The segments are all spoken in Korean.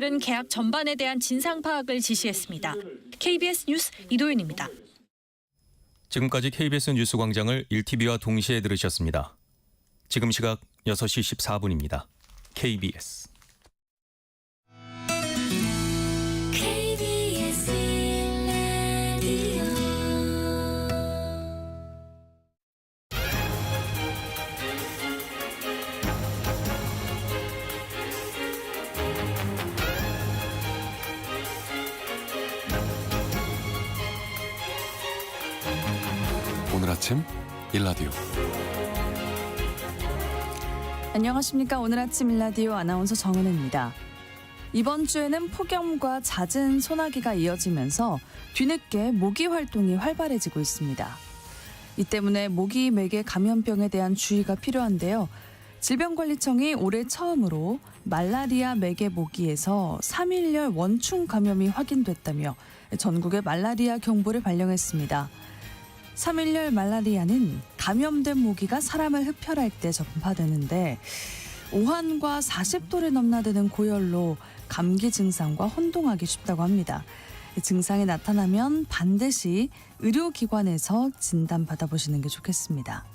은 계약 전반에 대한 진상 파악을 지시했습니다. KBS 뉴스 이도윤입니다. 지금까지 KBS 뉴스광장을 1TV와 동시에 들으셨습니다. 지금 시각 6시 14분입니다. KBS. 오늘 아침 일라디오. 안녕하십니까. 오늘 아침 일라디오 아나운서 정은혜입니다. 이번 주에는 폭염과 잦은 소나기가 이어지면서 뒤늦게 모기 활동이 활발해지고 있습니다. 이 때문에 모기 매개 감염병에 대한 주의가 필요한데요. 질병관리청이 올해 처음으로 말라리아 매개 모기에서 3일열 원충 감염이 확인됐다며 전국에 말라리아 경보를 발령했습니다. 3일열 말라리아는 감염된 모기가 사람을 흡혈할 때 전파되는데 오한과 40도를 넘나드는 고열로 감기 증상과 혼동하기 쉽다고 합니다. 증상이 나타나면 반드시 의료기관에서 진단받아보시는 게 좋겠습니다.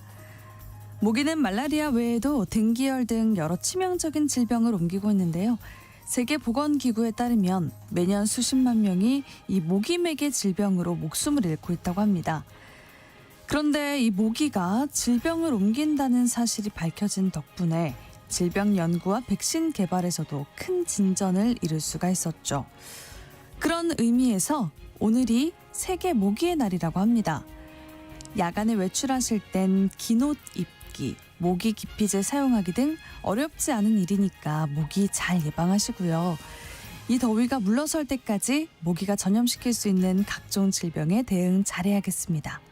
모기는 말라리아 외에도 등기열 등 여러 치명적인 질병을 옮기고 있는데요. 세계보건기구에 따르면 매년 수십만 명이 이 모기매개 질병으로 목숨을 잃고 있다고 합니다. 그런데 이 모기가 질병을 옮긴다는 사실이 밝혀진 덕분에 질병 연구와 백신 개발에서도 큰 진전을 이룰 수가 있었죠. 그런 의미에서 오늘이 세계 모기의 날이라고 합니다. 야간에 외출하실 땐 긴 옷 입기, 모기 기피제 사용하기 등 어렵지 않은 일이니까 모기 잘 예방하시고요. 이 더위가 물러설 때까지 모기가 전염시킬 수 있는 각종 질병에 대응 잘해야겠습니다.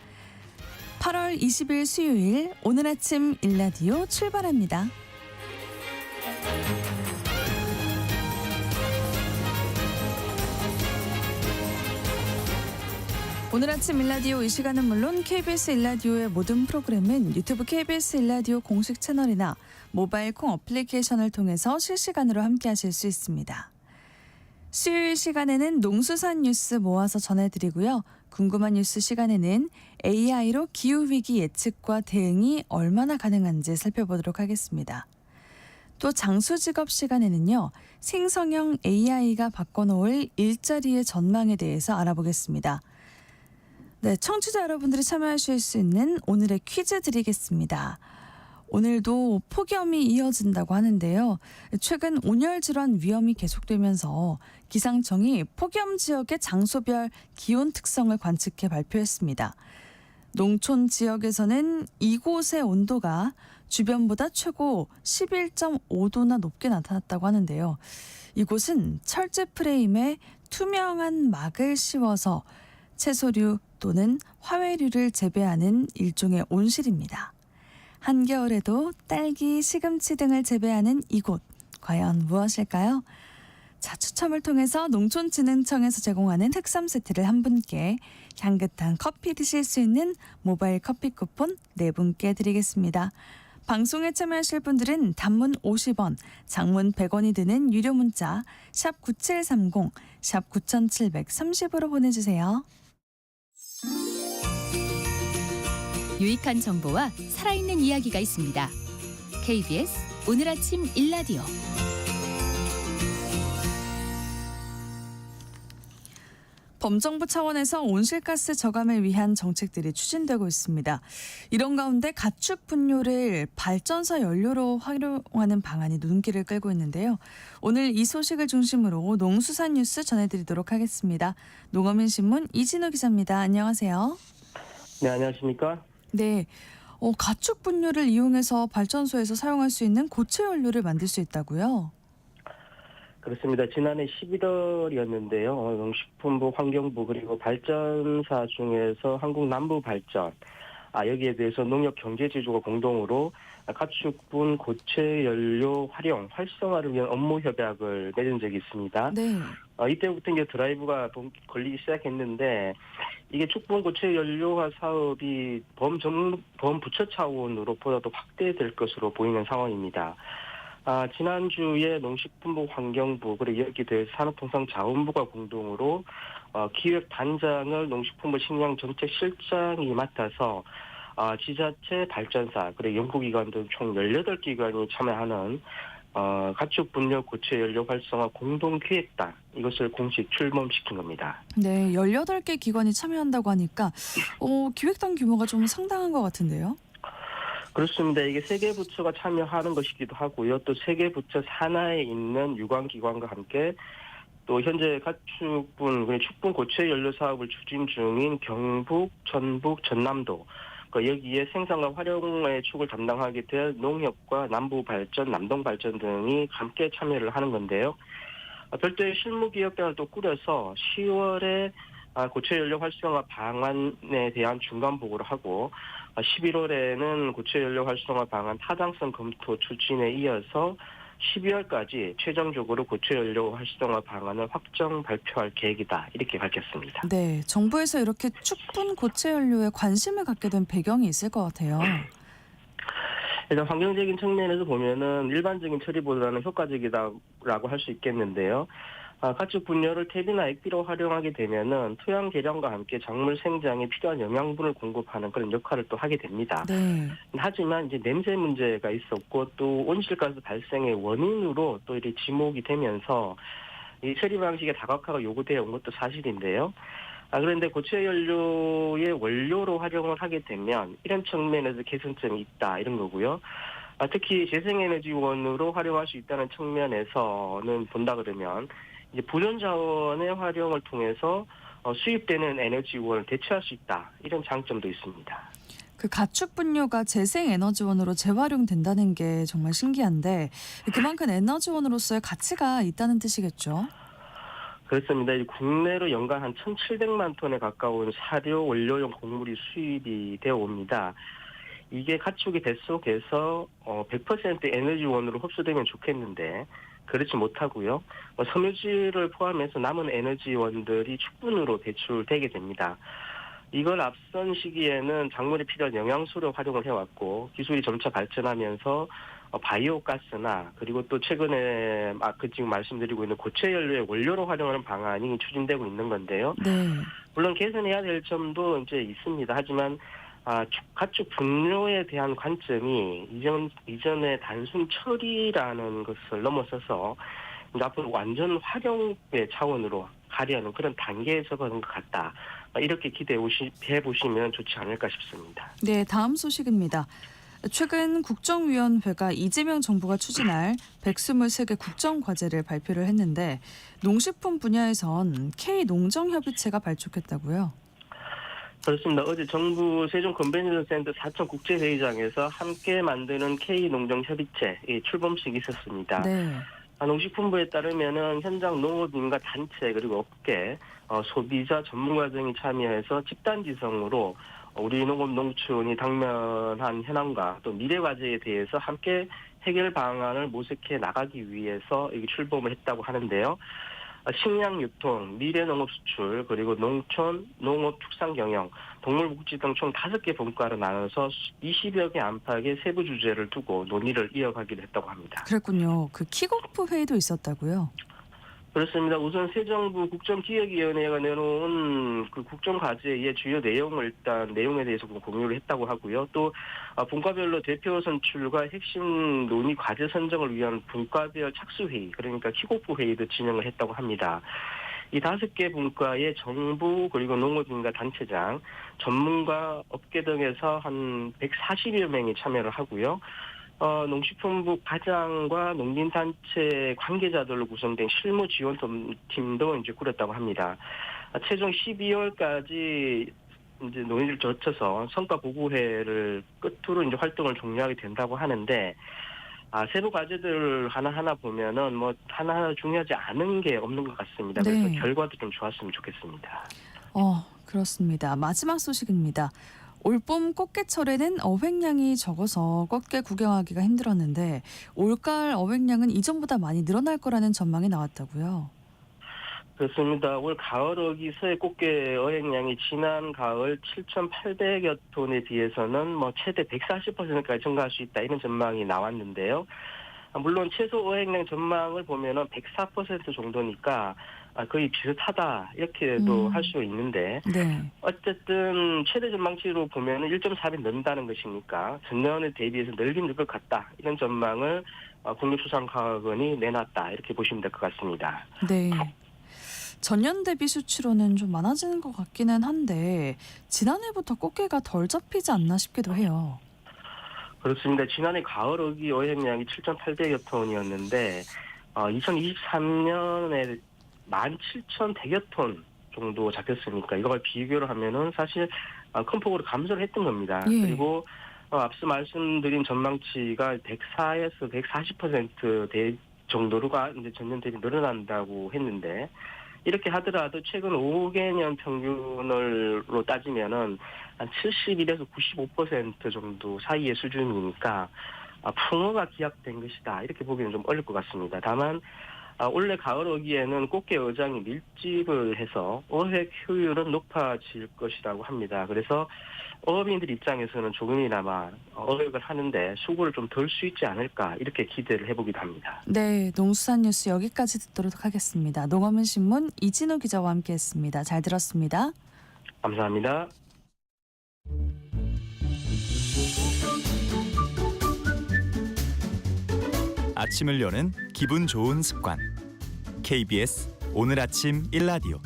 8월 20일 수요일 오늘 아침 일라디오 출발합니다. 오늘 아침 일라디오 이 시간은 물론 KBS 일라디오의 모든 프로그램은 유튜브 KBS 일라디오 공식 채널이나 모바일 콩 어플리케이션을 통해서 실시간으로 함께하실 수 있습니다. 수요일 시간에는 농수산 뉴스 모아서 전해드리고요. 궁금한 뉴스 시간에는 AI로 기후위기 예측과 대응이 얼마나 가능한지 살펴보도록 하겠습니다. 또 장수직업 시간에는요. 생성형 AI가 바꿔놓을 일자리의 전망에 대해서 알아보겠습니다. 네, 청취자 여러분들이 참여하실 수 있는 오늘의 퀴즈 드리겠습니다. 오늘도 폭염이 이어진다고 하는데요. 최근 온열 질환 위험이 계속되면서 기상청이 폭염 지역의 장소별 기온 특성을 관측해 발표했습니다. 농촌 지역에서는 이곳의 온도가 주변보다 최고 11.5도나 높게 나타났다고 하는데요. 이곳은 철제 프레임에 투명한 막을 씌워서 채소류 또는 화훼류를 재배하는 일종의 온실입니다. 한겨울에도 딸기, 시금치 등을 재배하는 이곳, 과연 무엇일까요? 자, 추첨을 통해서 농촌진흥청에서 제공하는 특선 세트를 한 분께, 향긋한 커피 드실 수 있는 모바일 커피 쿠폰 4분께 드리겠습니다. 방송에 참여하실 분들은 단문 50원, 장문 100원이 드는 유료 문자 샵 9730, 샵 9730으로 보내주세요. 유익한 정보와 살아있는 이야기가 있습니다. KBS 오늘 아침 일라디오. 범정부 차원에서 온실가스 저감을 위한 정책들이 추진되고 있습니다. 이런 가운데 가축 분뇨를 발전소 연료로 활용하는 방안이 눈길을 끌고 있는데요. 오늘 이 소식을 중심으로 농수산 뉴스 전해드리도록 하겠습니다. 농어민신문 이진우 기자입니다. 안녕하세요. 네, 안녕하십니까? 네, 가축 분뇨를 이용해서 발전소에서 사용할 수 있는 고체 연료를 만들 수 있다고요? 그렇습니다. 지난해 11월이었는데요. 농식품부, 환경부 그리고 발전사 중에서 한국남부발전, 여기에 대해서 농협경제지주가 공동으로 가축분 고체 연료 활용 활성화를 위한 업무 협약을 맺은 적이 있습니다. 네. 이때부터 이제 드라이브가 걸리기 시작했는데 이게 축분 고체 연료화 사업이 범부처 차원으로 보다 더 확대될 것으로 보이는 상황입니다. 지난주에 농식품부, 환경부, 그리고 여기 대해서 산업통상자원부가 공동으로 기획단장을 농식품부 식량정책실장이 맡아서 지자체, 발전사, 그리고 연구기관 등 총 18기관이 참여하는 가축 분뇨 고체 연료 활성화 공동기획단, 이것을 공식 출범시킨 겁니다. 네, 18개 기관이 참여한다고 하니까 기획단 규모가 좀 상당한 것 같은데요. 그렇습니다. 이게 3개 부처가 참여하는 것이기도 하고요. 또 3개 부처 산하에 있는 유관기관과 함께 또 현재 가축분, 축분 고체 연료 사업을 추진 중인 경북, 전북, 전남도, 여기에 생산과 활용의 축을 담당하게 될 농협과 남부발전, 남동발전 등이 함께 참여를 하는 건데요. 별도의 실무기획단을 또 꾸려서 10월에 고체연료 활성화 방안에 대한 중간 보고를 하고 11월에는 고체연료 활성화 방안 타당성 검토 추진에 이어서 12월까지 최종적으로 고체연료 활성화 방안을 확정 발표할 계획이다, 이렇게 밝혔습니다. 네, 정부에서 이렇게 축분 고체 연료에 관심을 갖게 된 배경이 있을 것 같아요. 일단 환경적인 측면에서 보면은 일반적인 처리보다는 효과적이다라고 할 수 있겠는데요. 가축 분뇨를 퇴비나 액비로 활용하게 되면은 토양 개량과 함께 작물 생장에 필요한 영양분을 공급하는 그런 역할을 또 하게 됩니다. 네. 하지만 이제 냄새 문제가 있었고 또 온실가스 발생의 원인으로 또 이렇게 지목이 되면서 이 처리 방식의 다각화가 요구되어 온 것도 사실인데요. 그런데 고체 연료의 원료로 활용을 하게 되면 이런 측면에서 개선점이 있다, 이런 거고요. 특히 재생에너지원으로 활용할 수 있다는 측면에서는 본다 그러면 이제 보존 자원의 활용을 통해서 수입되는 에너지원을 대체할 수 있다, 이런 장점도 있습니다. 그 가축 분뇨가 재생 에너지원으로 재활용된다는 게 정말 신기한데 그만큼 에너지원으로서의 가치가 있다는 뜻이겠죠? 그렇습니다. 국내로 연간 한 1,700만 톤에 가까운 사료 원료용 곡물이 수입이 되어 옵니다. 이게 가축의 뱃속에서 100% 에너지원으로 흡수되면 좋겠는데 그렇지 못하고요. 섬유질을 포함해서 남은 에너지원들이 축분으로 배출되게 됩니다. 이걸 앞선 시기에는 작물에 필요한 영양소로 활용을 해왔고 기술이 점차 발전하면서 바이오 가스나 그리고 또 최근에 지금 말씀드리고 있는 고체 연료의 원료로 활용하는 방안이 추진되고 있는 건데요. 네. 물론 개선해야 될 점도 이제 있습니다. 하지만 가축 분뇨에 대한 관점이 이전의 단순 처리라는 것을 넘어서서 이제 앞으로 완전 활용의 차원으로 가려는 그런 단계에 접어든 것 같다. 이렇게 기대해 보시면 좋지 않을까 싶습니다. 네, 다음 소식입니다. 최근 국정위원회가 이재명 정부가 추진할 123개 국정과제를 발표를 했는데 농식품 분야에선 K농정협의체가 발족했다고요? 그렇습니다. 어제 정부 세종 컨벤션 센터 4천 국제회의장에서 함께 만드는 K농정협의체 출범식이 있었습니다. 네. 농식품부에 따르면은 현장 농업인과 단체 그리고 업계, 소비자, 전문가 등이 참여해서 집단지성으로 우리 농업 농촌이 당면한 현황과 또 미래 과제에 대해서 함께 해결 방안을 모색해 나가기 위해서 출범을 했다고 하는데요. 식량 유통, 미래 농업 수출, 그리고 농촌, 농업 축산 경영, 동물복지 등 총 5개 분과로 나눠서 20여 개 안팎의 세부 주제를 두고 논의를 이어가기로 했다고 합니다. 그랬군요. 그 킥오프 회의도 있었다고요? 그렇습니다. 우선 새 정부 국정기획위원회가 내놓은 그 국정과제의 주요 내용을 일단 내용에 대해서 공유를 했다고 하고요. 또 분과별로 대표 선출과 핵심 논의 과제 선정을 위한 분과별 착수회의, 그러니까 킥오프 회의도 진행을 했다고 합니다. 이 5개 분과에 정부 그리고 농업인과 단체장, 전문가, 업계 등에서 한 140여 명이 참여를 하고요. 농식품부 과장과 농민단체 관계자들로 구성된 실무지원팀도 이제 꾸렸다고 합니다. 최종 12월까지 이제 논의를 거쳐서 성과 보고회를 끝으로 이제 활동을 종료하게 된다고 하는데, 세부 과제들 하나하나 보면은 하나하나 중요하지 않은 게 없는 것 같습니다. 그래서 네. 결과도 좀 좋았으면 좋겠습니다. 그렇습니다. 마지막 소식입니다. 올봄 꽃게철에는 어획량이 적어서 꽃게 구경하기가 힘들었는데 올가을 어획량은 이전보다 많이 늘어날 거라는 전망이 나왔다고요? 그렇습니다. 올 가을 어기서의 꽃게 어획량이 지난 가을 7,800여 톤에 비해서는 최대 140%까지 증가할 수 있다, 이런 전망이 나왔는데요. 물론 최소 어획량 전망을 보면은 104% 정도니까 거의 비슷하다 이렇게도 할 수 있는데 네. 어쨌든 최대 전망치로 보면은 1.4배 는다는 것이니까 전년에 대비해서 늘긴 늘 것 같다 이런 전망을 국립수산과학원이 내놨다 이렇게 보시면 될 것 같습니다. 네. 전년 대비 수치로는 좀 많아지는 것 같기는 한데 지난해부터 꽃게가 덜 잡히지 않나 싶기도 해요. 그렇습니다. 지난해 가을 어기 어획량이 7,800여 톤이었는데 2023년에 17,100여 톤 정도 잡혔으니까 이걸 비교를 하면은 사실 큰 폭으로 감소를 했던 겁니다. 예. 그리고 앞서 말씀드린 전망치가 104에서 140% 정도로가 이제 전년 대비 늘어난다고 했는데 이렇게 하더라도 최근 5개년 평균으로 따지면은 한 71에서 95% 정도 사이의 수준이니까 풍어가 기약된 것이다 이렇게 보기는 좀 어려울 것 같습니다. 다만 올해 가을 어기에는 꽃게 어장이 밀집을 해서 어획 효율은 높아질 것이라고 합니다. 그래서 어업인들 입장에서는 조금이나마 어획을 하는데 수고를 좀 덜 수 있지 않을까 이렇게 기대를 해보기도 합니다. 네, 농수산 뉴스 여기까지 듣도록 하겠습니다. 농어민 신문 이진우 기자와 함께했습니다. 잘 들었습니다. 감사합니다. 아침을 여는 기분 좋은 습관. KBS 오늘 아침 일라디오.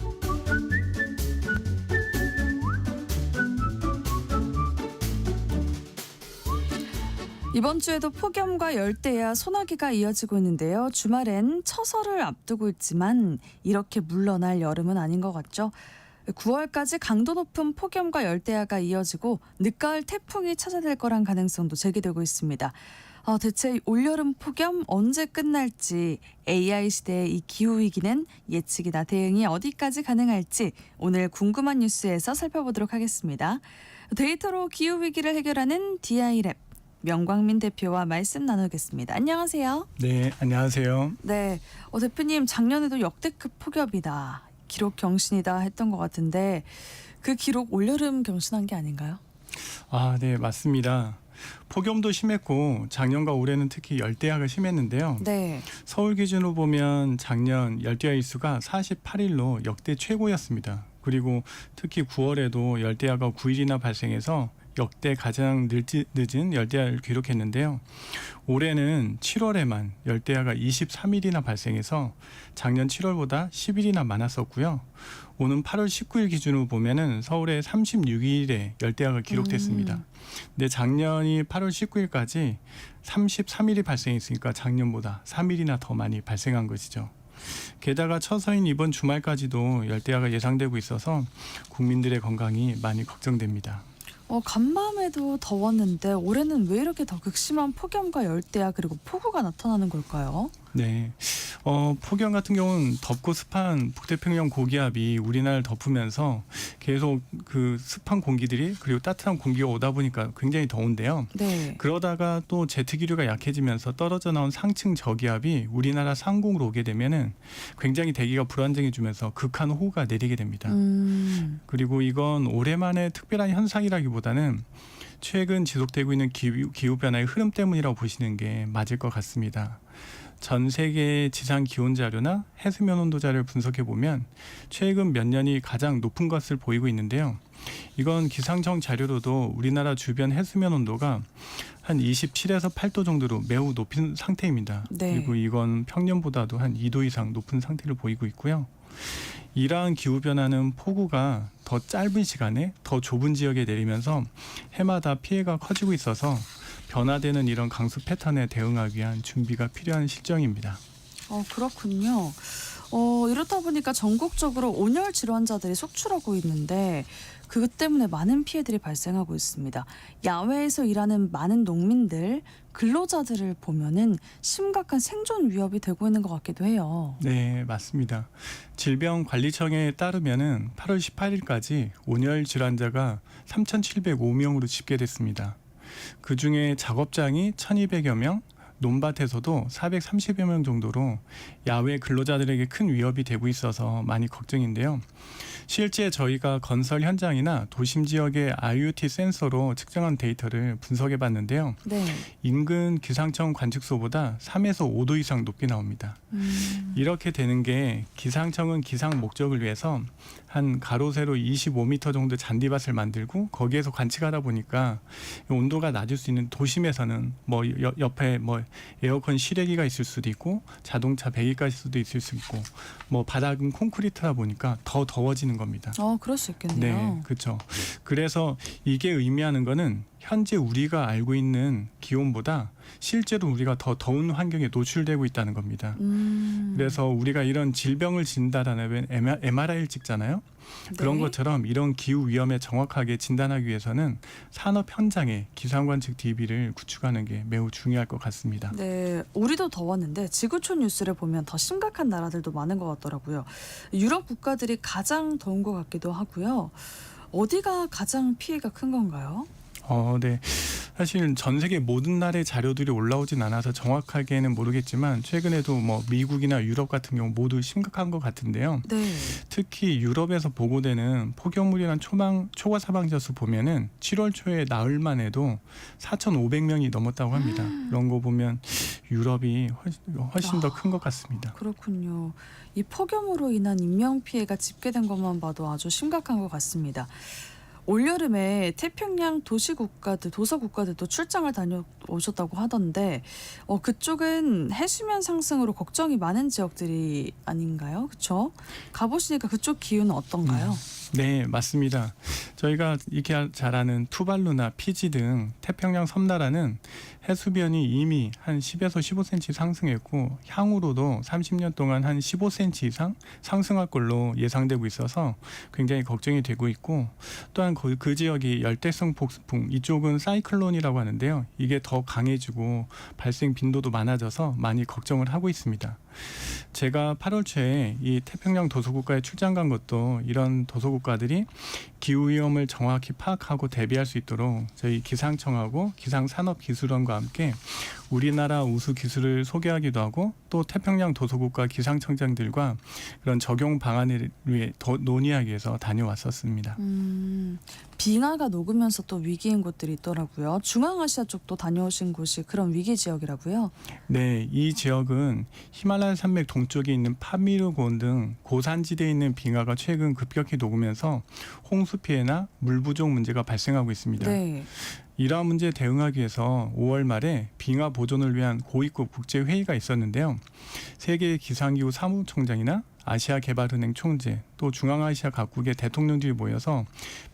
이번 주에도 폭염과 열대야, 소나기가 이어지고 있는데요. 주말엔 처서를 앞두고 있지만 이렇게 물러날 여름은 아닌 것 같죠. 9월까지 강도 높은 폭염과 열대야가 이어지고 늦가을 태풍이 찾아낼 거란 가능성도 제기되고 있습니다. 대체 올여름 폭염 언제 끝날지, AI 시대의 이 기후위기는 예측이나 대응이 어디까지 가능할지 오늘 궁금한 뉴스에서 살펴보도록 하겠습니다. 데이터로 기후위기를 해결하는 DI랩 명광민 대표와 말씀 나누겠습니다. 안녕하세요. 네, 안녕하세요. 네, 대표님 작년에도 역대급 폭염이다, 기록 경신이다 했던 것 같은데 그 기록 올여름 경신한 게 아닌가요? 네, 맞습니다. 폭염도 심했고 작년과 올해는 특히 열대야가 심했는데요. 네. 서울 기준으로 보면 작년 열대야 일수가 48일로 역대 최고였습니다. 그리고 특히 9월에도 열대야가 9일이나 발생해서 역대 가장 늦은 열대야를 기록했는데요. 올해는 7월에만 열대야가 23일이나 발생해서 작년 7월보다 10일이나 많았었고요. 오는 8월 19일 기준으로 보면은 서울에 36일에 열대야가 기록됐습니다. 근데 작년이 8월 19일까지 33일이 발생했으니까 작년보다 3일이나 더 많이 발생한 것이죠. 게다가 처서인 이번 주말까지도 열대야가 예상되고 있어서 국민들의 건강이 많이 걱정됩니다. 간밤에도 더웠는데 올해는 왜 이렇게 더 극심한 폭염과 열대야 그리고 폭우가 나타나는 걸까요? 네, 폭염 같은 경우는 덥고 습한 북태평양 고기압이 우리나라를 덮으면서 계속 그 습한 공기들이 그리고 따뜻한 공기가 오다 보니까 굉장히 더운데요. 네. 그러다가 또 제트기류가 약해지면서 떨어져 나온 상층 저기압이 우리나라 상공으로 오게 되면은 굉장히 대기가 불안정해지면서 극한 호우가 내리게 됩니다. 그리고 이건 올해만의 특별한 현상이라기보다는 최근 지속되고 있는 기후변화의 흐름 때문이라고 보시는 게 맞을 것 같습니다. 전 세계 지상 기온 자료나 해수면 온도 자료를 분석해 보면 최근 몇 년이 가장 높은 것을 보이고 있는데요. 이건 기상청 자료로도 우리나라 주변 해수면 온도가 한 27에서 8도 정도로 매우 높은 상태입니다. 네. 그리고 이건 평년보다도 한 2도 이상 높은 상태를 보이고 있고요. 이러한 기후변화는 폭우가 더 짧은 시간에 더 좁은 지역에 내리면서 해마다 피해가 커지고 있어서 변화되는 이런 강수 패턴에 대응하기 위한 준비가 필요한 실정입니다. 그렇군요. 이렇다 보니까 전국적으로 온열 질환자들이 속출하고 있는데 그것 때문에 많은 피해들이 발생하고 있습니다. 야외에서 일하는 많은 농민들, 근로자들을 보면은 심각한 생존 위협이 되고 있는 것 같기도 해요. 네, 맞습니다. 질병관리청에 따르면은 8월 18일까지 온열 질환자가 3,705명으로 집계됐습니다. 그중에 작업장이 1,200여 명, 논밭에서도 430여 명 정도로 야외 근로자들에게 큰 위협이 되고 있어서 많이 걱정인데요. 실제 저희가 건설 현장이나 도심 지역의 IoT 센서로 측정한 데이터를 분석해 봤는데요. 네. 인근 기상청 관측소보다 3에서 5도 이상 높게 나옵니다. 이렇게 되는 게 기상청은 기상 목적을 위해서 한 가로 세로 25m 정도 잔디밭을 만들고 거기에서 관측하다 보니까 온도가 낮을 수 있는 도심에서는 뭐 옆에 뭐 에어컨 실외기가 있을 수도 있고 자동차 배기가 있을 수도 있을 수 있고 뭐 바닥은 콘크리트다 보니까 더 더워지는 겁니다. 그럴 수 있겠네요. 네, 그렇죠. 그래서 이게 의미하는 거는 현재 우리가 알고 있는 기온보다 실제로 우리가 더 더운 환경에 노출되고 있다는 겁니다. 그래서 우리가 이런 질병을 진단하는 MRI를 찍잖아요. 그런 네. 것처럼 이런 기후 위험에 정확하게 진단하기 위해서는 산업 현장에 기상 관측 DB를 구축하는 게 매우 중요할 것 같습니다. 네, 우리도 더웠는데 지구촌 뉴스를 보면 더 심각한 나라들도 많은 것 같더라고요. 유럽 국가들이 가장 더운 것 같기도 하고요. 어디가 가장 피해가 큰 건가요? 네. 사실 전 세계 모든 나라의 자료들이 올라오진 않아서 정확하게는 모르겠지만 최근에도 뭐 미국이나 유럽 같은 경우 모두 심각한 것 같은데요. 네. 특히 유럽에서 보고되는 폭염물이나 초과 사망자 수 보면은 7월 초에 나흘만 해도 4,500명이 넘었다고 합니다. 그런 거 보면 유럽이 훨씬 더 큰 것 같습니다. 그렇군요. 이 폭염으로 인한 인명 피해가 집계된 것만 봐도 아주 심각한 것 같습니다. 올여름에 태평양 도서 국가들도 출장을 다녀오셨다고 하던데 그쪽은 해수면 상승으로 걱정이 많은 지역들이 아닌가요? 그렇죠? 가보시니까 그쪽 기후는 어떤가요? 네, 맞습니다. 저희가 익히 잘 아는 투발루나 피지 등 태평양 섬나라는 해수면이 이미 한 10에서 15cm 상승했고 향후로도 30년 동안 한 15cm 이상 상승할 걸로 예상되고 있어서 굉장히 걱정이 되고 있고 또한 그 지역이 열대성 폭풍 이쪽은 사이클론이라고 하는데요. 이게 더 강해지고 발생 빈도도 많아져서 많이 걱정을 하고 있습니다. 제가 8월 초에 이 태평양 도서국가에 출장 간 것도 이런 도서국가들이 기후 위험을 정확히 파악하고 대비할 수 있도록 저희 기상청하고 기상산업기술원과 함께 우리나라 우수 기술을 소개하기도 하고 또 태평양 도서국가 기상청장들과 그런 적용 방안을 위해 더 논의하기 위해서 다녀왔었습니다. 빙하가 녹으면서 또 위기인 곳들이 있더라고요. 중앙아시아 쪽도 다녀오신 곳이 그런 위기 지역이라고요? 네, 이 지역은 히말라야 산맥 동쪽에 있는 파미르곤 등 고산지대에 있는 빙하가 최근 급격히 녹으면서 홍수 피해나 물 부족 문제가 발생하고 있습니다. 네. 이러한 문제에 대응하기 위해서 5월 말에 빙하 보존을 위한 고위급 국제회의가 있었는데요. 세계 기상기후 사무총장이나 아시아개발은행 총재 또 중앙아시아 각국의 대통령들이 모여서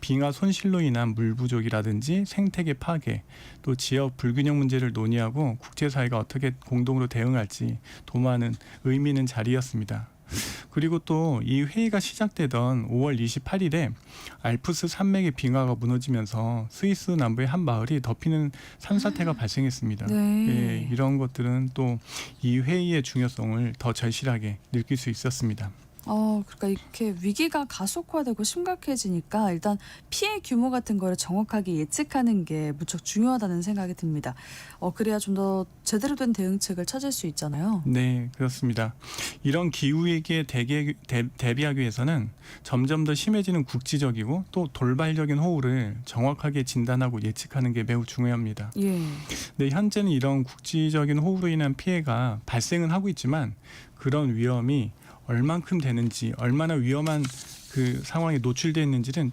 빙하 손실로 인한 물 부족이라든지 생태계 파괴 또 지역 불균형 문제를 논의하고 국제사회가 어떻게 공동으로 대응할지 도모하는 의미 있는 자리였습니다. 그리고 또 이 회의가 시작되던 5월 28일에 알프스 산맥의 빙하가 무너지면서 스위스 남부의 한 마을이 덮이는 산사태가 발생했습니다. 네. 예, 이런 것들은 또 이 회의의 중요성을 더 절실하게 느낄 수 있었습니다. 그러니까 이렇게 위기가 가속화되고 심각해지니까 일단 피해 규모 같은 거를 정확하게 예측하는 게 무척 중요하다는 생각이 듭니다. 그래야 좀 더 제대로 된 대응책을 찾을 수 있잖아요. 네, 그렇습니다. 이런 기후 위기에 대비하기 위해서는 점점 더 심해지는 국지적이고 또 돌발적인 호우를 정확하게 진단하고 예측하는 게 매우 중요합니다. 예. 네, 현재는 이런 국지적인 호우로 인한 피해가 발생은 하고 있지만 그런 위험이 얼만큼 되는지 얼마나 위험한 그 상황에 노출되어 있는지는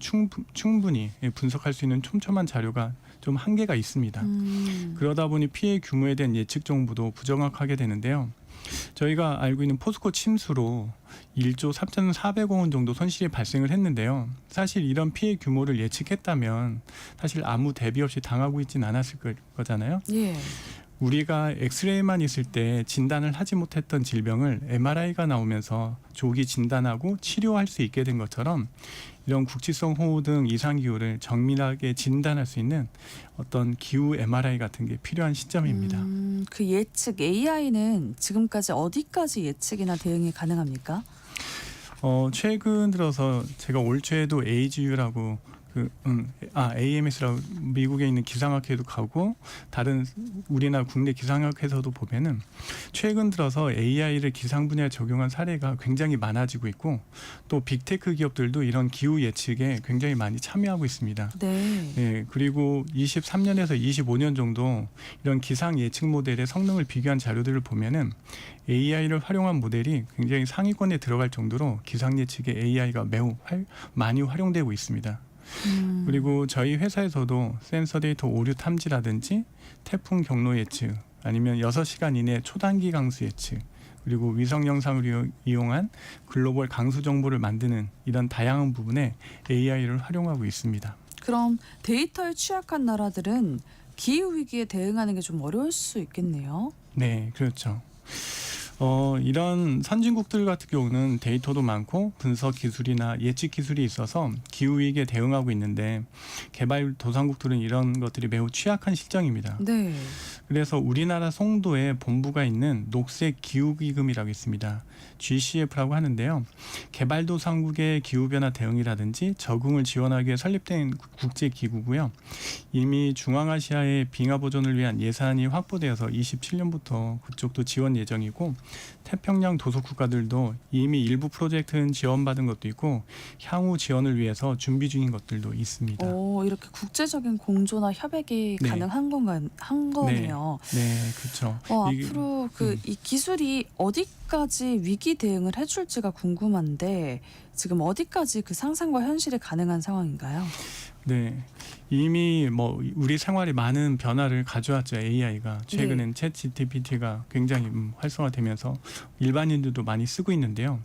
충분히 분석할 수 있는 촘촘한 자료가 좀 한계가 있습니다. 그러다 보니 피해 규모에 대한 예측 정보도 부정확하게 되는데요. 저희가 알고 있는 포스코 침수로 1조 3,400억 원 정도 손실이 발생을 했는데요. 사실 이런 피해 규모를 예측했다면 사실 아무 대비 없이 당하고 있지는 않았을 거잖아요. 예. 우리가 엑스레이만 있을 때 진단을 하지 못했던 질병을 MRI가 나오면서 조기 진단하고 치료할 수 있게 된 것처럼 이런 국지성 호우 등 이상기후를 정밀하게 진단할 수 있는 어떤 기후 MRI 같은 게 필요한 시점입니다. 그 예측 AI는 지금까지 어디까지 예측이나 대응이 가능합니까? 최근 들어서 제가 올 초에도 AGU라고 AMS라고 미국에 있는 기상학회도 가고 다른 우리나라 국내 기상학회에서도 보면은 최근 들어서 AI를 기상 분야에 적용한 사례가 굉장히 많아지고 있고 또 빅테크 기업들도 이런 기후 예측에 굉장히 많이 참여하고 있습니다. 네. 네, 그리고 23년에서 25년 정도 이런 기상 예측 모델의 성능을 비교한 자료들을 보면은 AI를 활용한 모델이 굉장히 상위권에 들어갈 정도로 기상 예측에 AI가 매우 많이 활용되고 있습니다. 그리고 저희 회사에서도 센서 데이터 오류 탐지라든지 태풍 경로 예측 아니면 6시간 이내 초단기 강수 예측 그리고 위성 영상을 이용한 글로벌 강수 정보를 만드는 이런 다양한 부분에 AI를 활용하고 있습니다. 그럼 데이터에 취약한 나라들은 기후 위기에 대응하는 게 좀 어려울 수 있겠네요. 네, 그렇죠. 이런 선진국들 같은 경우는 데이터도 많고 분석 기술이나 예측 기술이 있어서 기후 위기에 대응하고 있는데 개발도상국들은 이런 것들이 매우 취약한 실정입니다. 네. 그래서 우리나라 송도에 본부가 있는 녹색 기후기금이라고 있습니다. GCF라고 하는데요. 개발도상국의 기후변화 대응이라든지 적응을 지원하기 위해 설립된 국제기구고요. 이미 중앙아시아의 빙하 보존을 위한 예산이 확보되어서 27년부터 그쪽도 지원 예정이고 태평양 도서 국가들도 이미 일부 프로젝트는 지원받은 것도 있고 향후 지원을 위해서 준비 중인 것들도 있습니다. 이렇게 국제적인 공조나 협약이 네. 가능한 거네요. 네, 그렇죠. 앞으로 이 기술이 어디까지 위기 대응을 해줄지가 궁금한데 지금 어디까지 그 상상과 현실이 가능한 상황인가요? 네, 이미 우리 생활에 많은 변화를 가져왔죠. AI가 최근엔 챗 GPT가 굉장히 활성화되면서 일반인들도 많이 쓰고 있는데요.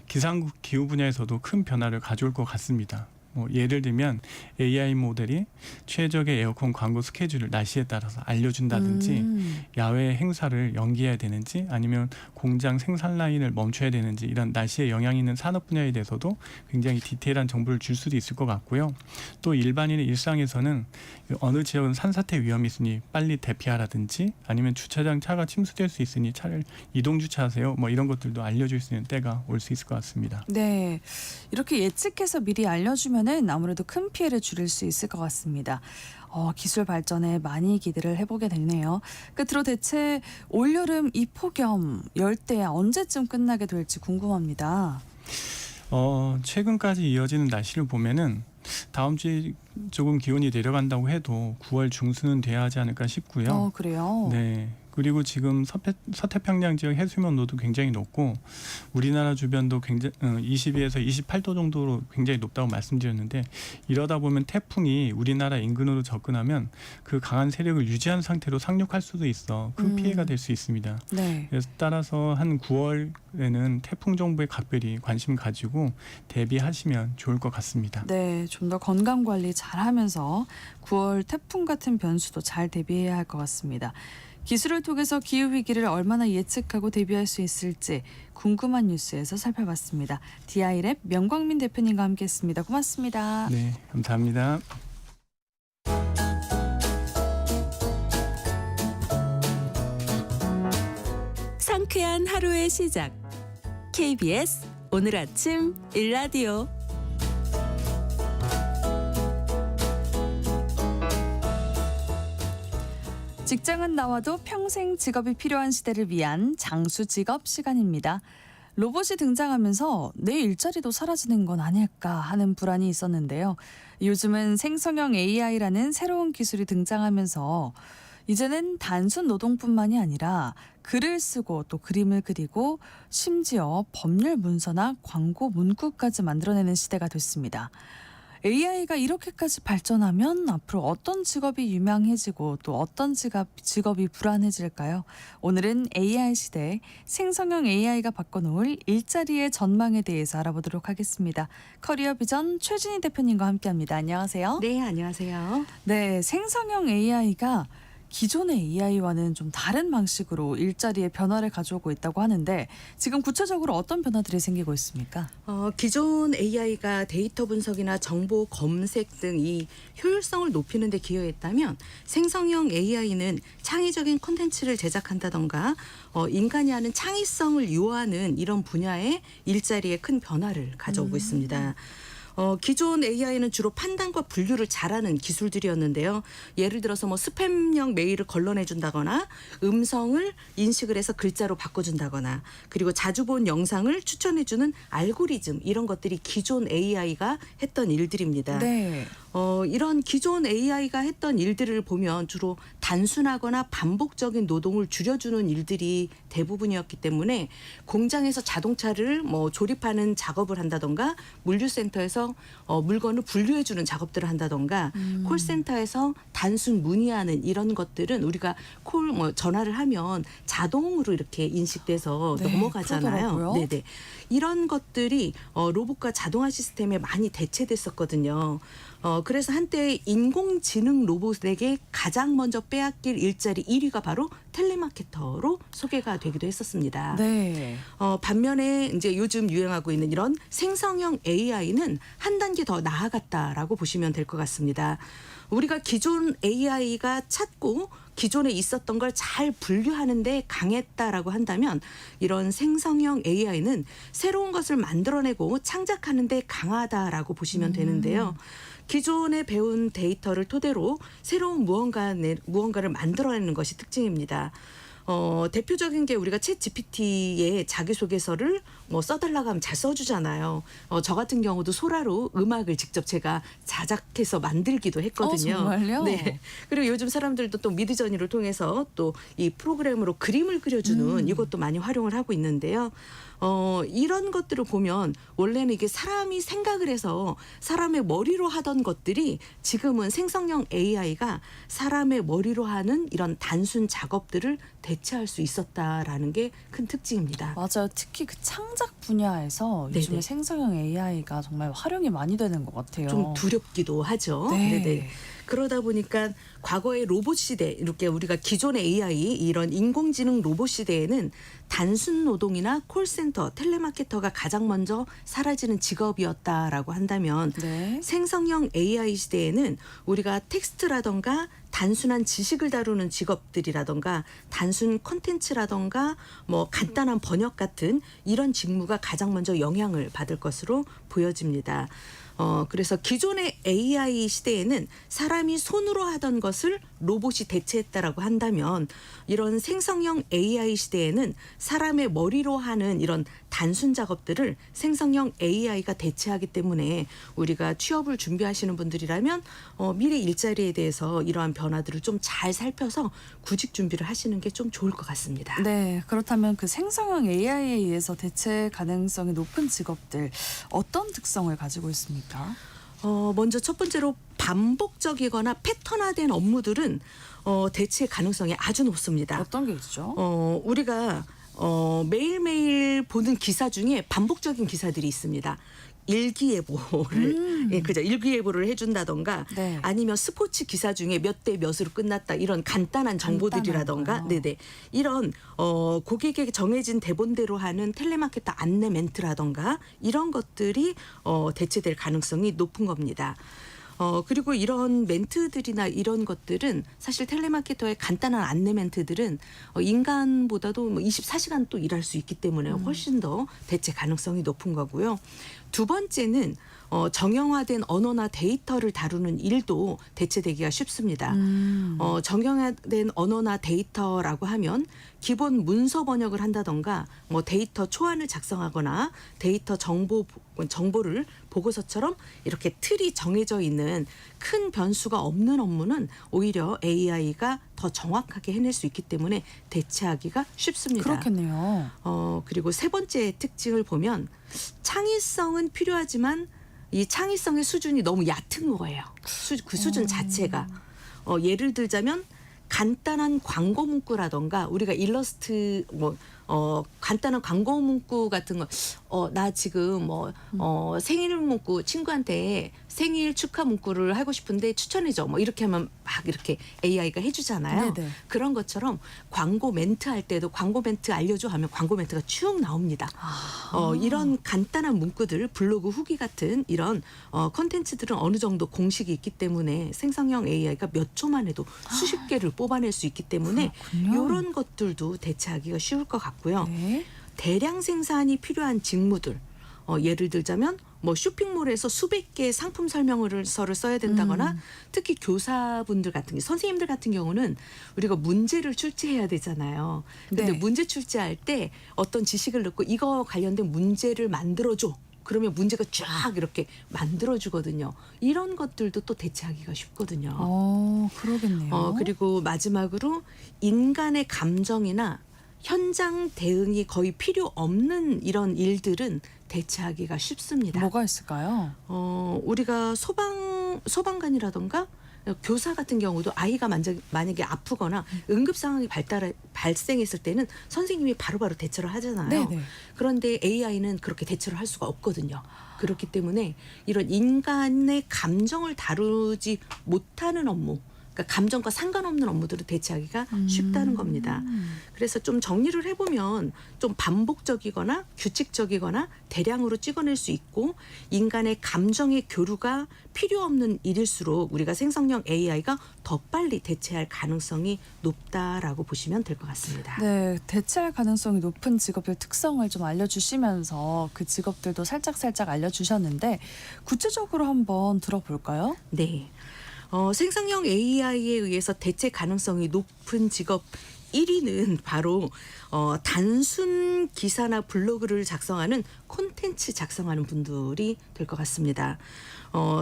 기상 기후 분야에서도 큰 변화를 가져올 것 같습니다. 예를 들면 AI 모델이 최적의 에어컨 광고 스케줄을 날씨에 따라서 알려준다든지 야외 행사를 연기해야 되는지 아니면 공장 생산 라인을 멈춰야 되는지 이런 날씨에 영향이 있는 산업 분야에 대해서도 굉장히 디테일한 정보를 줄 수도 있을 것 같고요. 또 일반인의 일상에서는 어느 지역은 산사태 위험이 있으니 빨리 대피하라든지 아니면 주차장 차가 침수될 수 있으니 차를 이동 주차하세요. 이런 것들도 알려줄 수 있는 때가 올 수 있을 것 같습니다. 네, 이렇게 예측해서 미리 알려주면은 아무래도 큰 피해를 줄일 수 있을 것 같습니다. 기술 발전에 많이 기대를 해보게 되네요. 끝으로 대체 올여름 이 폭염 열대야 언제쯤 끝나게 될지 궁금합니다. 최근까지 이어지는 날씨를 보면은 다음 주에 조금 기온이 내려간다고 해도 9월 중순은 돼야 하지 않을까 싶고요. 그래요? 네. 그리고 지금 서태평양 지역 해수면 온도도 굉장히 높고 우리나라 주변도 굉장히 22에서 28도 정도로 굉장히 높다고 말씀드렸는데 이러다 보면 태풍이 우리나라 인근으로 접근하면 그 강한 세력을 유지한 상태로 상륙할 수도 있어 큰 피해가 될 수 있습니다. 네. 그래서 따라서 한 9월에는 태풍 정보에 각별히 관심 가지고 대비하시면 좋을 것 같습니다. 네, 좀 더 건강 관리 잘하면서 9월 태풍 같은 변수도 잘 대비해야 할 것 같습니다. 기술을 통해서 기후위기를 얼마나 예측하고 대비할 수 있을지 궁금한 뉴스에서 살펴봤습니다. DI랩 명광민 대표님과 함께했습니다. 고맙습니다. 네, 감사합니다. 상쾌한 하루의 시작. KBS 오늘 아침 일라디오. 직장은 나와도 평생 직업이 필요한 시대를 위한 장수 직업 시간입니다. 로봇이 등장하면서 내 일자리도 사라지는 건 아닐까 하는 불안이 있었는데요. 요즘은 생성형 AI라는 새로운 기술이 등장하면서 이제는 단순 노동뿐만이 아니라 글을 쓰고 또 그림을 그리고 심지어 법률 문서나 광고 문구까지 만들어내는 시대가 됐습니다. AI가 이렇게까지 발전하면 앞으로 어떤 직업이 유명해지고 또 어떤 직업이 불안해질까요? 오늘은 AI 시대 생성형 AI가 바꿔놓을 일자리의 전망에 대해서 알아보도록 하겠습니다. 커리어 비전 최진희 대표님과 함께합니다. 안녕하세요. 네, 안녕하세요. 네, 생성형 AI가 기존의 AI와는 좀 다른 방식으로 일자리에 변화를 가져오고 있다고 하는데 지금 구체적으로 어떤 변화들이 생기고 있습니까? 기존 AI가 데이터 분석이나 정보 검색 등 이 효율성을 높이는 데 기여했다면 생성형 AI는 창의적인 콘텐츠를 제작한다던가 인간이 하는 창의성을 요하는 이런 분야의 일자리에 큰 변화를 가져오고 있습니다. 기존 AI는 주로 판단과 분류를 잘하는 기술들이었는데요. 예를 들어서 뭐 스팸형 메일을 걸러내준다거나 음성을 인식을 해서 글자로 바꿔준다거나 그리고 자주 본 영상을 추천해주는 알고리즘 이런 것들이 기존 AI가 했던 일들입니다. 네. 이런 기존 AI가 했던 일들을 보면 주로 단순하거나 반복적인 노동을 줄여주는 일들이 대부분이었기 때문에 공장에서 자동차를 뭐 조립하는 작업을 한다던가 물류센터에서 물건을 분류해주는 작업들을 한다던가 콜센터에서 단순 문의하는 이런 것들은 우리가 전화를 하면 자동으로 이렇게 인식돼서 네, 넘어가잖아요. 그러더라고요. 네네. 이런 것들이 로봇과 자동화 시스템에 많이 대체됐었거든요. 그래서 한때 인공지능 로봇에게 가장 먼저 빼앗길 일자리 1위가 바로 텔레마케터로 소개가 되기도 했었습니다. 네. 반면에 이제 요즘 유행하고 있는 이런 생성형 AI는 한 단계 더 나아갔다라고 보시면 될 것 같습니다. 우리가 기존 AI가 찾고 기존에 있었던 걸 잘 분류하는 데 강했다라고 한다면 이런 생성형 AI는 새로운 것을 만들어내고 창작하는 데 강하다라고 보시면 되는데요. 기존에 배운 데이터를 토대로 새로운 무언가를 만들어내는 것이 특징입니다. 대표적인 게 우리가 챗 GPT의 자기소개서를 뭐 써달라고 하면 잘 써주잖아요. 저 같은 경우도 소라로 음악을 직접 제가 자작해서 만들기도 했거든요. 정말요? 네. 그리고 요즘 사람들도 또 미드저니를 통해서 또 이 프로그램으로 그림을 그려주는 이것도 많이 활용을 하고 있는데요. 이런 것들을 보면 원래는 이게 사람이 생각을 해서 사람의 머리로 하던 것들이 지금은 생성형 AI가 사람의 머리로 하는 이런 단순 작업들을 대체할 수 있었다라는 게 큰 특징입니다. 맞아요. 특히 그 창작 분야에서 요즘에 네네. 생성형 AI가 정말 활용이 많이 되는 것 같아요. 좀 두렵기도 하죠. 네. 네네. 그러다 보니까 과거의 로봇 시대 이렇게 우리가 기존의 AI 이런 인공지능 로봇 시대에는 단순 노동이나 콜센터, 텔레마케터가 가장 먼저 사라지는 직업이었다라고 한다면 네. 생성형 AI 시대에는 우리가 텍스트라던가 단순한 지식을 다루는 직업들이라던가 단순 콘텐츠라던가 뭐 간단한 번역 같은 이런 직무가 가장 먼저 영향을 받을 것으로 보여집니다. 그래서 기존의 AI 시대에는 사람이 손으로 하던 것을 로봇이 대체했다라고 한다면 이런 생성형 AI 시대에는 사람의 머리로 하는 이런 단순 작업들을 생성형 AI가 대체하기 때문에 우리가 취업을 준비하시는 분들이라면 미래 일자리에 대해서 이러한 변화들을 좀 잘 살펴서 구직 준비를 하시는 게 좀 좋을 것 같습니다. 네, 그렇다면 그 생성형 AI에 의해서 대체 가능성이 높은 직업들 어떤 특성을 가지고 있습니까? 먼저 첫 번째로 반복적이거나 패턴화된 업무들은 대체 가능성이 아주 높습니다. 어떤 게 있죠? 우리가 매일매일 보는 기사 중에 반복적인 기사들이 있습니다. 일기예보를 그죠? 일기예보를 해준다던가 네. 아니면 스포츠 기사 중에 몇 대 몇으로 끝났다 이런 간단한 정보들이라던가 간단한 네네 이런 고객에게 정해진 대본대로 하는 텔레마케터 안내 멘트라던가 이런 것들이 대체될 가능성이 높은 겁니다. 그리고 이런 멘트들이나 이런 것들은 사실 텔레마케터의 간단한 안내 멘트들은 인간보다도 뭐 24시간 또 일할 수 있기 때문에 훨씬 더 대체 가능성이 높은 거고요. 두 번째는 정형화된 언어나 데이터를 다루는 일도 대체되기가 쉽습니다. 정형화된 언어나 데이터라고 하면 기본 문서 번역을 한다던가 뭐 데이터 초안을 작성하거나 데이터 정보를 보고서처럼 이렇게 틀이 정해져 있는 큰 변수가 없는 업무는 오히려 AI가 더 정확하게 해낼 수 있기 때문에 대체하기가 쉽습니다. 그렇겠네요. 그리고 세 번째 특징을 보면 창의성은 필요하지만 이 창의성의 수준이 너무 얕은 거예요. 그 수준 자체가. 예를 들자면 간단한 광고 문구라던가 우리가 일러스트 간단한 광고 문구 같은 거 나 지금 생일 문구 친구한테 생일 축하 문구를 하고 싶은데 추천해줘 뭐 이렇게 하면 막 이렇게 AI가 해주잖아요. 네네. 그런 것처럼 광고 멘트 할 때도 광고 멘트 알려줘 하면 광고 멘트가 쭉 나옵니다. 이런 간단한 문구들 블로그 후기 같은 이런 컨텐츠들은 어느 정도 공식이 있기 때문에 생성형 AI가 몇 초만 해도 수십 개를 뽑아낼 수 있기 때문에 그렇군요. 이런 것들도 대체하기가 쉬울 것 같고요. 네. 대량 생산이 필요한 직무들 예를 들자면 뭐 쇼핑몰에서 수백 개의 상품 설명서를 써야 된다거나 특히 교사분들 같은 선생님들 같은 경우는 우리가 문제를 출제해야 되잖아요. 근데 네. 문제 출제할 때 어떤 지식을 넣고 이거 관련된 문제를 만들어줘. 그러면 문제가 쫙 이렇게 만들어주거든요. 이런 것들도 또 대체하기가 쉽거든요. 그러겠네요. 그리고 마지막으로 인간의 감정이나 현장 대응이 거의 필요 없는 이런 일들은 대체하기가 쉽습니다. 뭐가 있을까요? 우리가 소방관이라던가 교사 같은 경우도 아이가 만약에 아프거나 응급 상황이 발생했을 때는 선생님이 바로바로 대처를 하잖아요. 네네. 그런데 AI는 그렇게 대처를 할 수가 없거든요. 그렇기 때문에 이런 인간의 감정을 다루지 못하는 업무, 그러니까 감정과 상관없는 업무들을 대체하기가 쉽다는 겁니다. 그래서 좀 정리를 해보면 좀 반복적이거나 규칙적이거나 대량으로 찍어낼 수 있고 인간의 감정의 교류가 필요 없는 일일수록 우리가 생성형 AI가 더 빨리 대체할 가능성이 높다라고 보시면 될 것 같습니다. 네, 대체할 가능성이 높은 직업의 특성을 좀 알려주시면서 그 직업들도 살짝 알려주셨는데 구체적으로 한번 들어볼까요? 네. 생성형 AI에 의해서 대체 가능성이 높은 직업 1위는 바로 단순 기사나 블로그를 작성하는 콘텐츠 작성하는 분들이 될 것 같습니다.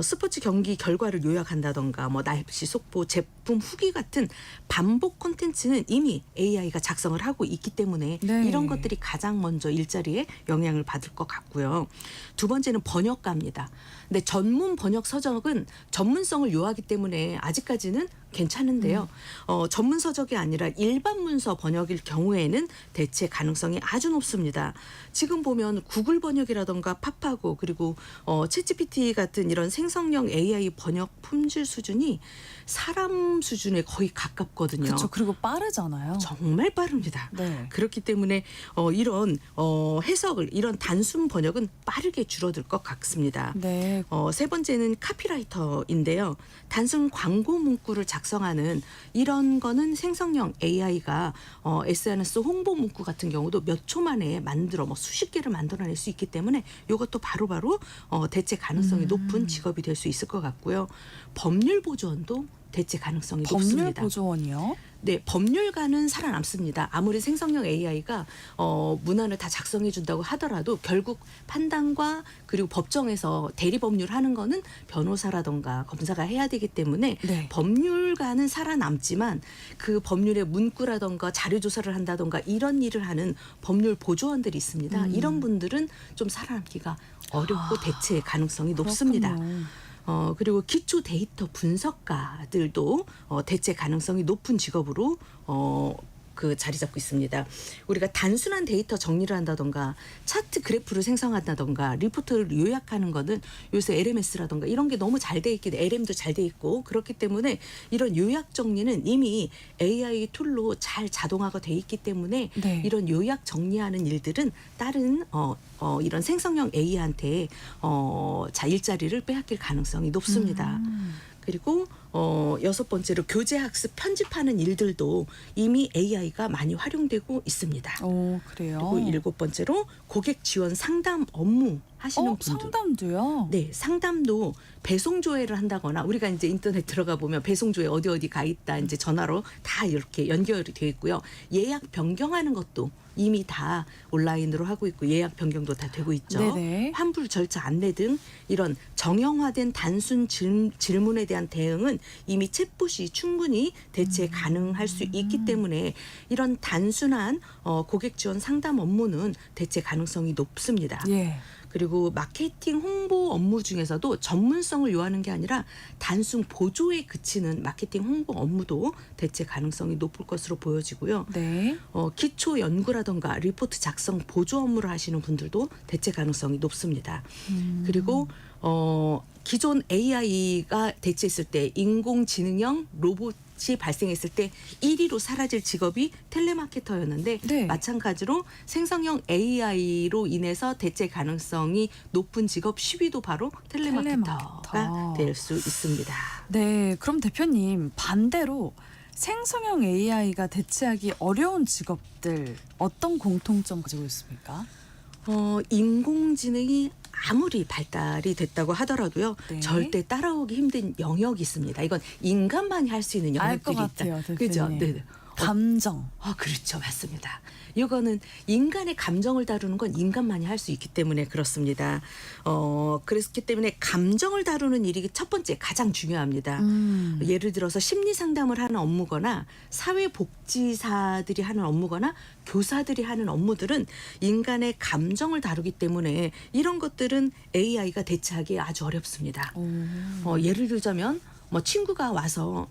스포츠 경기 결과를 요약한다던가 뭐 날씨 속보, 제품 후기 같은 반복 콘텐츠는 이미 AI가 작성을 하고 있기 때문에 네. 이런 것들이 가장 먼저 일자리에 영향을 받을 것 같고요. 두 번째는 번역가입니다. 근데 전문 번역 서적은 전문성을 요하기 때문에 아직까지는 괜찮은데요. 전문 서적이 아니라 일반 문서 번역일 경우에는 대체 가능성이 아주 높습니다. 지금 보면 구글 번역이라던가 파파고 그리고 챗GPT 같은 이런 생성형 AI 번역 품질 수준이 사람 수준에 거의 가깝거든요. 그렇죠. 그리고 빠르잖아요. 정말 빠릅니다. 네. 그렇기 때문에 이런 해석을 이런 단순 번역은 빠르게 줄어들 것 같습니다. 네. 세 번째는 카피라이터인데요. 단순 광고 문구를 작성하는 이런 거는 생성형 AI가 SNS 홍보 문구 같은 경우도 몇 초 만에 만들어 수십 개를 만들어낼 수 있기 때문에 이것도 바로바로 대체 가능성이 높은 직업이 될 수 있을 것 같고요. 법률 보조원도 대체 가능성이 높습니다. 법률 보조원이요? 네, 법률가는 살아남습니다. 아무리 생성형 AI가 문안을 다 작성해 준다고 하더라도 결국 판단과 그리고 법정에서 대리법률 하는 거는 변호사라던가 검사가 해야 되기 때문에 네. 법률가는 살아남지만 그 법률의 문구라던가 자료 조사를 한다던가 이런 일을 하는 법률 보조원들이 있습니다. 이런 분들은 좀 살아남기가 어렵고 대체 가능성이 높습니다. 그렇군요. 그리고 기초 데이터 분석가들도 대체 가능성이 높은 직업으로 그 자리 잡고 있습니다. 우리가 단순한 데이터 정리를 한다던가 차트 그래프를 생성한다던가 리포트를 요약하는 거는 요새 LMS라던가 이런 게 너무 잘 돼 있기 때문에 LM도 잘 돼 있고 그렇기 때문에 이런 요약 정리는 이미 AI 툴로 잘 자동화가 돼 있기 때문에 네. 이런 요약 정리하는 일들은 다른 이런 생성형 AI한테 일자리를 빼앗길 가능성이 높습니다. 그리고 여섯 번째로 교재 학습 편집하는 일들도 이미 AI가 많이 활용되고 있습니다. 그래요? 그리고 일곱 번째로 고객 지원 상담 업무 하시는 분들. 상담도요? 네, 상담도 배송 조회를 한다거나 우리가 이제 인터넷 들어가 보면 배송 조회 어디 가 있다 이제 전화로 다 이렇게 연결이 되어 있고요. 예약 변경하는 것도 이미 다 온라인으로 하고 있고 예약 변경도 다 되고 있죠. 네네. 환불 절차 안내 등 이런 정형화된 단순 질문에 대한 대응은 이미 챗봇이 충분히 대체 가능할 수 있기 때문에 이런 단순한 고객 지원 상담 업무는 대체 가능성이 높습니다. 예. 그리고 마케팅 홍보 업무 중에서도 전문성을 요하는 게 아니라 단순 보조에 그치는 마케팅 홍보 업무도 대체 가능성이 높을 것으로 보여지고요. 네. 기초 연구라던가 리포트 작성 보조 업무를 하시는 분들도 대체 가능성이 높습니다. 그리고 기존 AI가 대체했을 때 인공지능형 로봇이 발생했을 때 1위로 사라질 직업이 텔레마케터였는데 네. 마찬가지로 생성형 AI로 인해서 대체 가능성이 높은 직업 10위도 바로 텔레마케터가 될 수 있습니다. 네, 그럼 대표님 반대로 생성형 AI가 대체하기 어려운 직업들 어떤 공통점 가지고 있습니까? 인공지능이 아무리 발달이 됐다고 하더라도요. 네. 절대 따라오기 힘든 영역이 있습니다. 이건 인간만이 할 수 있는 알 것 영역들이 같아요, 있다. 그죠? 대표님. 네. 감정. 그렇죠. 맞습니다. 이거는 인간의 감정을 다루는 건 인간만이 할 수 있기 때문에 그렇습니다. 그렇기 때문에 감정을 다루는 일이 첫 번째 가장 중요합니다. 예를 들어서 심리 상담을 하는 업무거나 사회복지사들이 하는 업무거나 교사들이 하는 업무들은 인간의 감정을 다루기 때문에 이런 것들은 AI가 대체하기 아주 어렵습니다. 예를 들자면 뭐 친구가 와서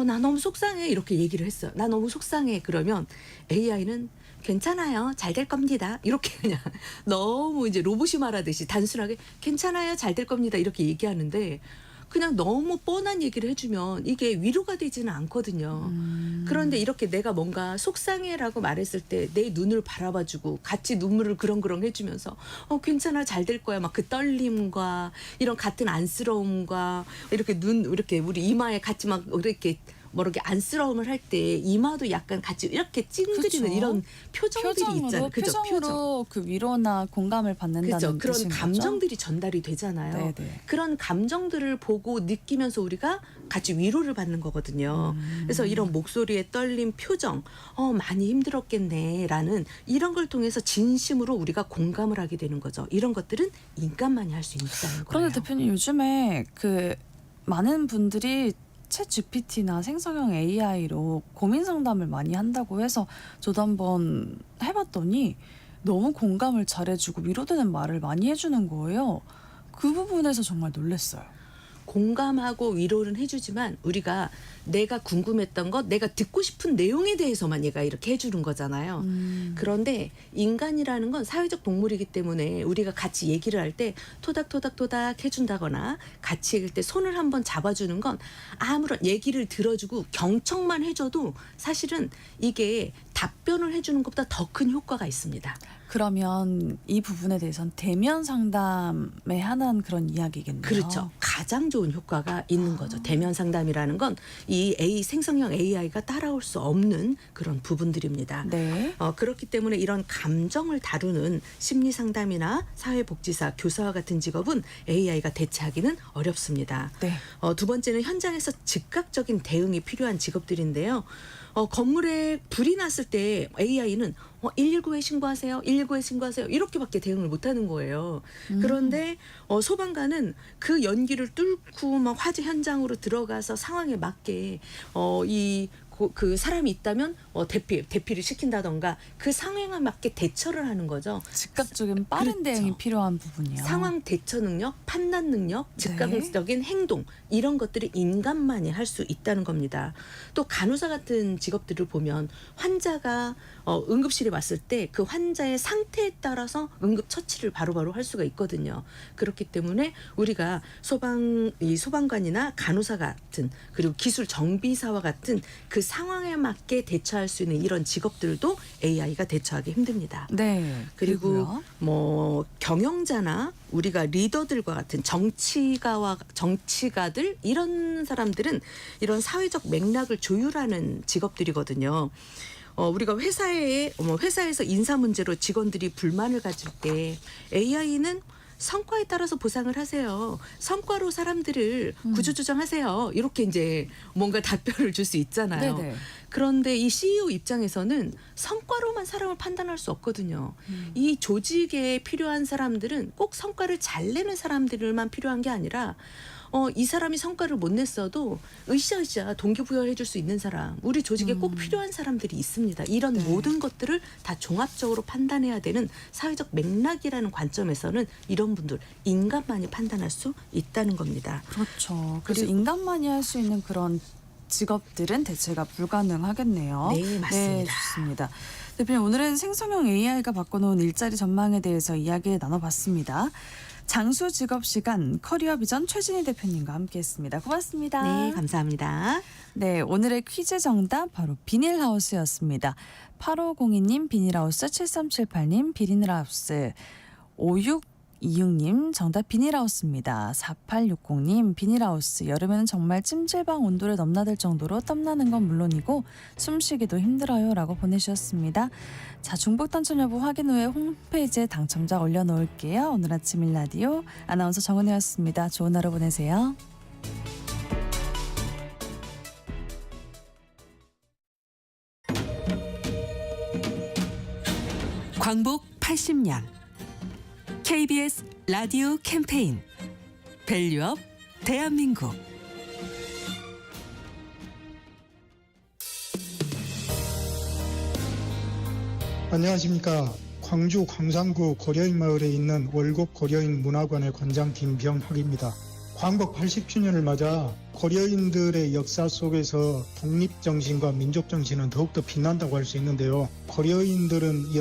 나 너무 속상해 이렇게 얘기를 했어요. 나 너무 속상해 그러면 AI는 괜찮아요. 잘 될 겁니다. 이렇게 그냥 너무 이제 로봇이 말하듯이 단순하게 괜찮아요. 잘 될 겁니다. 이렇게 얘기하는데 그냥 너무 뻔한 얘기를 해주면 이게 위로가 되지는 않거든요. 그런데 이렇게 내가 뭔가 속상해라고 말했을 때 내 눈을 바라봐주고 같이 눈물을 그렁그렁 해주면서 괜찮아 잘 될 거야 막 그 떨림과 이런 같은 안쓰러움과 이렇게 이렇게 우리 이마에 같이 막 이렇게 이렇게 안쓰러움을 할 때 이마도 약간 같이 이렇게 찡그리는 그쵸. 이런 표정들이 있잖아요. 그죠? 표정으로 그 위로나 공감을 받는다는 그죠? 그런 뜻인 거죠? 감정들이 전달이 되잖아요. 네네. 그런 감정들을 보고 느끼면서 우리가 같이 위로를 받는 거거든요. 그래서 이런 목소리의 떨림, 표정, 많이 힘들었겠네라는 이런 걸 통해서 진심으로 우리가 공감을 하게 되는 거죠. 이런 것들은 인간만이 할 수 있다는 거예요. 그런데 대표님 요즘에 그 많은 분들이 챗 GPT나 생성형 AI로 고민 상담을 많이 한다고 해서 저도 한번 해봤더니 너무 공감을 잘해주고 위로되는 말을 많이 해주는 거예요. 그 부분에서 정말 놀랐어요. 공감하고 위로는 해주지만 우리가 내가 궁금했던 것, 내가 듣고 싶은 내용에 대해서만 얘가 이렇게 해주는 거잖아요. 그런데 인간이라는 건 사회적 동물이기 때문에 우리가 같이 얘기를 할 때 토닥토닥토닥 해준다거나 같이 얘기할 때 손을 한번 잡아주는 건 아무런 얘기를 들어주고 경청만 해줘도 사실은 이게 답변을 해주는 것보다 더 큰 효과가 있습니다. 그러면 이 부분에 대해서는 대면 상담에 한한 그런 이야기겠네요. 그렇죠. 가장 좋은 효과가 있는 거죠. 대면 상담이라는 건 이 생성형 AI가 따라올 수 없는 그런 부분들입니다. 네. 그렇기 때문에 이런 감정을 다루는 심리 상담이나 사회복지사, 교사와 같은 직업은 AI가 대체하기는 어렵습니다. 네. 두 번째는 현장에서 즉각적인 대응이 필요한 직업들인데요. 건물에 불이 났을 때 AI는 119에 신고하세요. 119에 신고하세요. 이렇게밖에 대응을 못하는 거예요. 그런데 소방관은 그 연기를 뚫고 막 화재 현장으로 들어가서 상황에 맞게 그 사람이 있다면 대피를 시킨다던가 그 상황에 맞게 대처를 하는 거죠. 즉각적인 빠른 그렇죠. 대응이 필요한 부분이요. 상황 대처 능력, 판단 능력, 즉각적인 행동 이런 것들이 인간만이 할 수 있다는 겁니다. 또 간호사 같은 직업들을 보면 환자가 응급실에 왔을 때 그 환자의 상태에 따라서 응급 처치를 바로바로 할 수가 있거든요. 그렇기 때문에 우리가 소방관이나 간호사 같은 그리고 기술 정비사와 같은 그 상황에 맞게 대처할 수 있는 이런 직업들도 AI가 대처하기 힘듭니다. 네. 그리고 그리고요. 뭐 경영자나 우리가 리더들과 같은 정치가들 이런 사람들은 이런 사회적 맥락을 조율하는 직업들이거든요. 우리가 회사에서 인사 문제로 직원들이 불만을 가질 때 AI는 성과에 따라서 보상을 하세요. 성과로 사람들을 구조조정하세요. 이렇게 이제 뭔가 답변을 줄 수 있잖아요. 네네. 그런데 이 CEO 입장에서는 성과로만 사람을 판단할 수 없거든요. 이 조직에 필요한 사람들은 꼭 성과를 잘 내는 사람들만 필요한 게 아니라 이 사람이 성과를 못 냈어도 으쌰으쌰 동기부여해 줄 수 있는 사람, 우리 조직에 꼭 필요한 사람들이 있습니다. 이런 네. 모든 것들을 다 종합적으로 판단해야 되는 사회적 맥락이라는 관점에서는 이런 분들 인간만이 판단할 수 있다는 겁니다. 그렇죠. 그래서 인간만이 할 수 있는 그런 직업들은 대체가 불가능하겠네요. 네, 맞습니다. 네, 좋습니다. 대표님, 오늘은 생성형 AI가 바꿔놓은 일자리 전망에 대해서 이야기 나눠봤습니다. 장수 직업 시간 커리어 비전 최진희 대표님과 함께했습니다. 고맙습니다. 네, 감사합니다. 네, 오늘의 퀴즈 정답 바로 비닐하우스였습니다. 8502님 비닐하우스, 7378님 비닐하우스, 2626님 정답 비닐하우스입니다. 4860님 비닐하우스 여름에는 정말 찜질방 온도를 넘나들 정도로 땀나는 건 물론이고 숨쉬기도 힘들어요 라고 보내주셨습니다. 자, 중복 당첨 여부 확인 후에 홈페이지에 당첨자 올려놓을게요. 오늘 아침 일라디오 아나운서 정은혜였습니다. 좋은 하루 보내세요. 광복 80년 KBS 라디오 캠페인 밸류업 대한민국. 안녕하십니까. 광주 광산구 고려인 마을에 있는 월곡 고려인 문화관의 관장 김병학입니다. 광복 80주년을 맞아 고려인들의 역사 속에서 독립정신과 민족정신은 더욱더 빛난다고 할 수 있는데요. 고려인들은